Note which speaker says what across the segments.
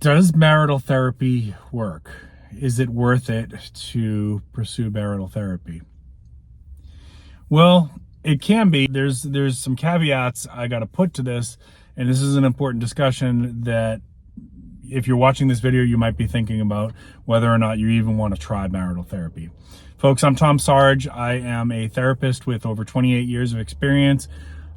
Speaker 1: Does marital therapy work? Is it worth it to pursue marital therapy? Well, it can be. There's some caveats I got to put to this, and this is an important discussion that if you're watching this video, you might be thinking about whether or not you even want to try marital therapy. Folks, I'm Tom Sarge. I am a therapist with over 28 years of experience,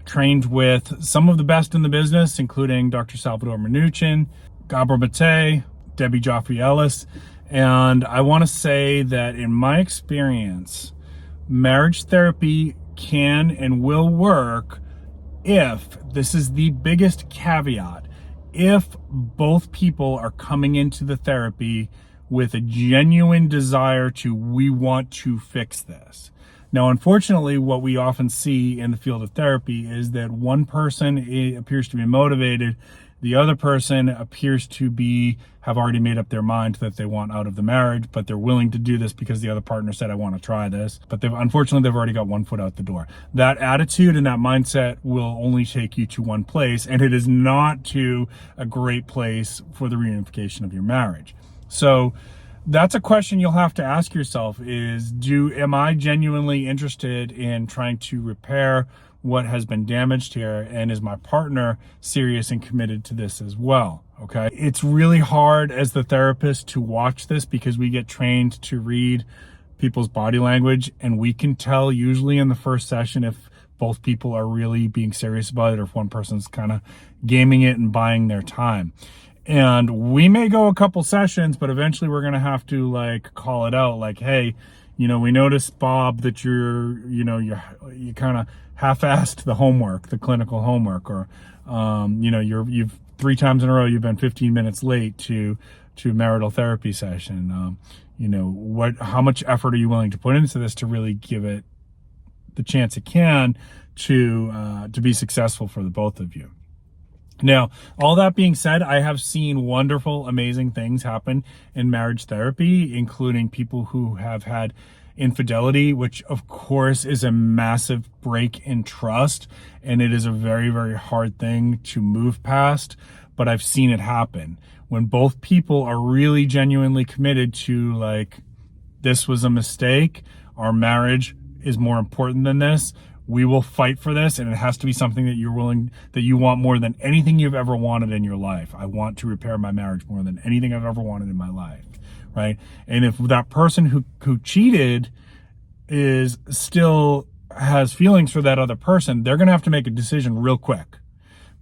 Speaker 1: trained with some of the best in the business, including Dr. Salvador Minuchin, Gabor Mate, Debbie Joffrey Ellis. And I want to say that in my experience, marriage therapy can and will work if, this is the biggest caveat, if both people are coming into the therapy with a genuine desire to, we want to fix this. Now, unfortunately, what we often see in the field of therapy is that one person appears to be motivated, the other person appears to have already made up their mind that they want out of the marriage, but they're willing to do this because the other partner said, I want to try this. But unfortunately, they've already got one foot out the door. That attitude and that mindset will only take you to one place, and it is not to a great place for the reunification of your marriage. So that's a question you'll have to ask yourself is, am I genuinely interested in trying to repair what has been damaged here? And is my partner serious and committed to this as well? Okay. It's really hard as the therapist to watch this because we get trained to read people's body language, and we can tell usually in the first session if both people are really being serious about it or if one person's kind of gaming it and buying their time. And we may go a couple sessions, but eventually we're going to have to call it out. Like, hey, we noticed, Bob, that you kind of half-assed the homework, the clinical homework, or, you've 3 times in a row, you've been 15 minutes late to marital therapy session. How much effort are you willing to put into this to really give it the chance it can to be successful for the both of you? Now, all that being said, I have seen wonderful, amazing things happen in marriage therapy, including people who have had infidelity, which of course is a massive break in trust, and it is a very, very hard thing to move past, but I've seen it happen. When both people are really genuinely committed to this was a mistake, our marriage is more important than this, we will fight for this, and it has to be something that you want more than anything you've ever wanted in your life. I want to repair my marriage more than anything I've ever wanted in my life, right? And if that person who cheated still has feelings for that other person, they're going to have to make a decision real quick,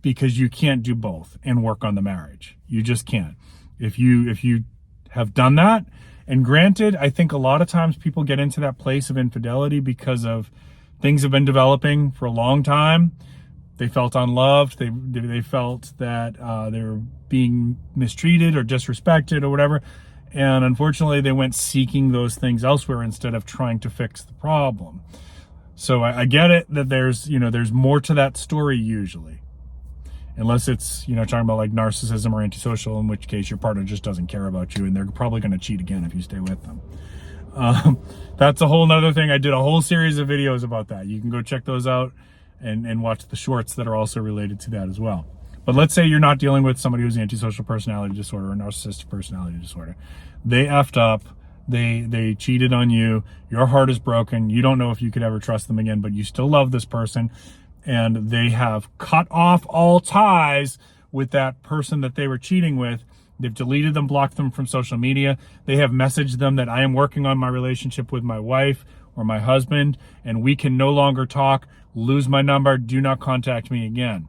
Speaker 1: because you can't do both and work on the marriage. You just can't. If you have done that, and granted, I think a lot of times people get into that place of infidelity because of things have been developing for a long time. They felt unloved. They felt that they were being mistreated or disrespected or whatever. And unfortunately, they went seeking those things elsewhere instead of trying to fix the problem. So I get it that there's more to that story usually. Unless it's, talking about narcissism or antisocial, in which case your partner just doesn't care about you and they're probably going to cheat again if you stay with them. That's a whole nother thing. I did a whole series of videos about that. You can go check those out and watch the shorts that are also related to that as well. But let's say you're not dealing with somebody who's antisocial personality disorder or narcissistic personality disorder. They effed up. They cheated on you. Your heart is broken. You don't know if you could ever trust them again, but you still love this person. And they have cut off all ties with that person that they were cheating with. They've deleted them, blocked them from social media. They have messaged them that I am working on my relationship with my wife or my husband, and we can no longer talk. Lose my number. Do not contact me again.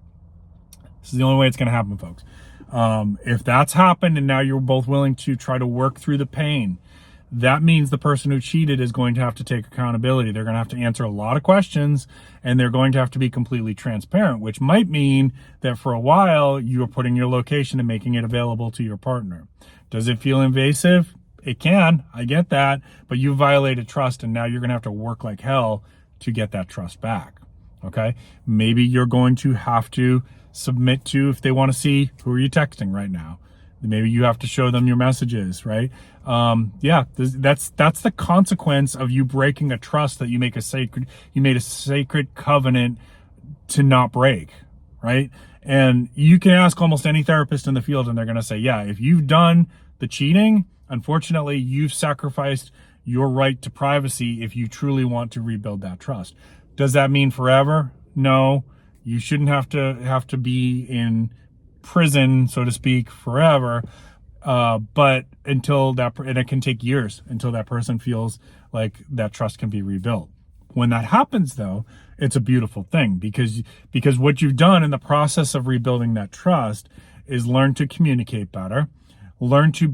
Speaker 1: This is the only way it's going to happen, folks. If that's happened and now you're both willing to try to work through the pain, that means the person who cheated is going to have to take accountability. They're going to have to answer a lot of questions, and they're going to have to be completely transparent, which might mean that for a while you are putting your location and making it available to your partner. Does it feel invasive? It can. I get that. But you violated trust, and now you're going to have to work like hell to get that trust back. Okay? Maybe you're going to have to submit to, if they want to see, who are you texting right now? Maybe you have to show them your messages, right? That's the consequence of you breaking a trust that you made a sacred covenant to not break, right? And you can ask almost any therapist in the field and they're going to say, yeah, if you've done the cheating, unfortunately, you've sacrificed your right to privacy if you truly want to rebuild that trust. Does that mean forever? No, you shouldn't have to be in prison, so to speak, forever. But until that, and it can take years until that person feels like that trust can be rebuilt. When that happens, though, it's a beautiful thing because what you've done in the process of rebuilding that trust is learn to communicate better, learn to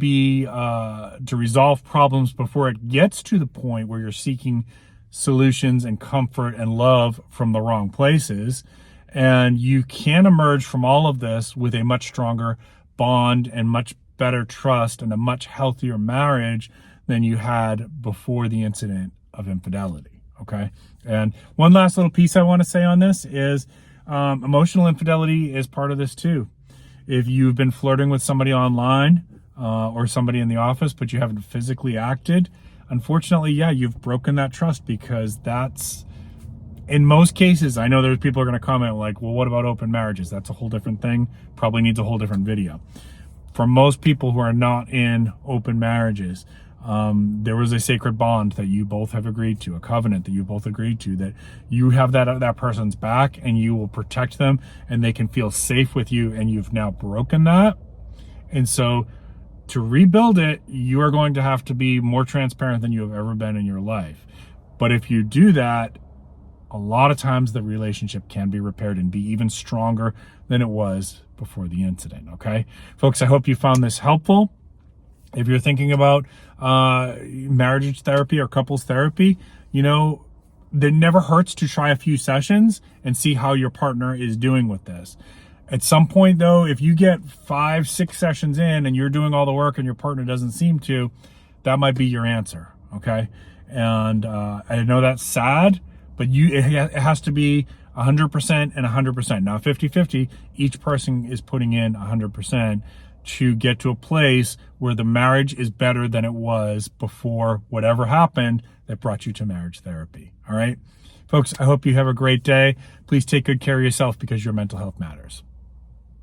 Speaker 1: resolve problems before it gets to the point where you're seeking solutions and comfort and love from the wrong places. And you can emerge from all of this with a much stronger bond and much better trust and a much healthier marriage than you had before the incident of infidelity. Okay. And one last little piece I want to say on this is emotional infidelity is part of this too. If you've been flirting with somebody online or somebody in the office, but you haven't physically acted, unfortunately, yeah, you've broken that trust, because that's, in most cases, I know there's people are going to comment like, well, what about open marriages? That's a whole different thing. Probably needs a whole different video. For most people who are not in open marriages, there was a sacred bond that you both have agreed to, a covenant that you both agreed to, that you have that person's back and you will protect them and they can feel safe with you, and you've now broken that. And so to rebuild it, you are going to have to be more transparent than you have ever been in your life. But if you do that, a lot of times the relationship can be repaired and be even stronger than it was before the incident. Okay, folks, I hope you found this helpful. If you're thinking about marriage therapy or couples therapy, you know, it never hurts to try a few sessions and see how your partner is doing with this. At some point, though, if you get 5-6 sessions in and you're doing all the work and your partner doesn't seem to, that might be your answer. Okay, and I know that's sad, but it has to be 100% and 100%. Now, 50-50, each person is putting in 100% to get to a place where the marriage is better than it was before whatever happened that brought you to marriage therapy. All right, folks, I hope you have a great day. Please take good care of yourself, because your mental health matters.